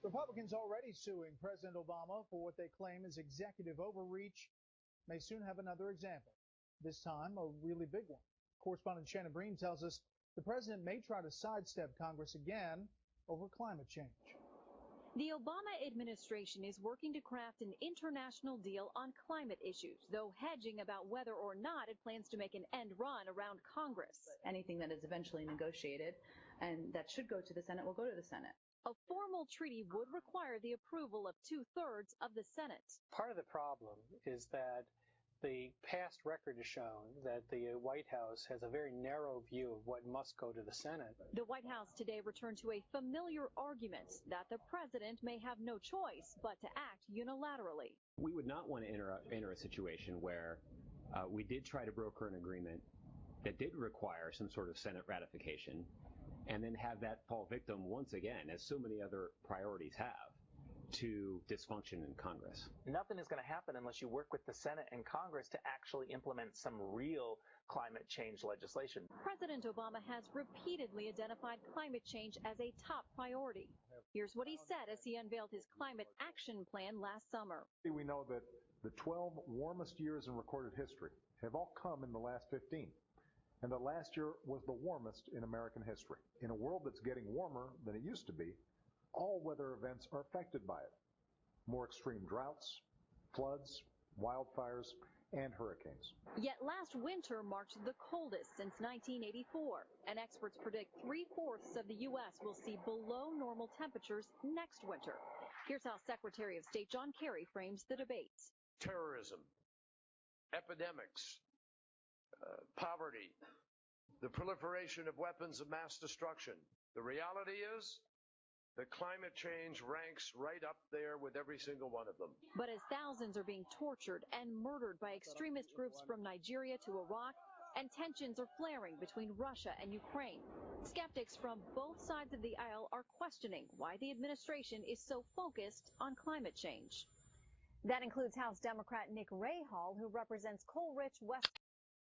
Republicans already suing President Obama for what they claim is executive overreach may soon have another example, this time a really big one. Correspondent Shannon Breen tells us the president may try to sidestep Congress again over climate change. The Obama administration is working to craft an international deal on climate issues, though hedging about whether or not it plans to make an end run around Congress. Anything that is eventually negotiated and that should go to the Senate will go to the Senate. A formal treaty would require the approval of 2/3 of the Senate. Part of the problem is that the past record has shown that the White House has a very narrow view of what must go to the Senate. The White House today returned to a familiar argument that the president may have no choice but to act unilaterally. We would not want to enter a situation where we did try to broker an agreement that did require some sort of Senate ratification and then have that fall victim once again, as so many other priorities have, to dysfunction in Congress. Nothing is going to happen unless you work with the Senate and Congress to actually implement some real climate change legislation. President Obama has repeatedly identified climate change as a top priority. Here's what he said as he unveiled his climate action plan last summer. We know that the 12 warmest years in recorded history have all come in the last 15. And that last year was the warmest in American history. In a world that's getting warmer than it used to be, all weather events are affected by it. More extreme droughts, floods, wildfires, and hurricanes. Yet last winter marked the coldest since 1984, and experts predict 3/4 of the U.S. will see below normal temperatures next winter. Here's how Secretary of State John Kerry frames the debate. Terrorism, epidemics, poverty, the proliferation of weapons of mass destruction. The reality is that climate change ranks right up there with every single one of them. But as thousands are being tortured and murdered by extremist groups from Nigeria to Iraq, and tensions are flaring between Russia and Ukraine, skeptics from both sides of the aisle are questioning why the administration is so focused on climate change. That includes House Democrat Nick Rahall, who represents coal-rich West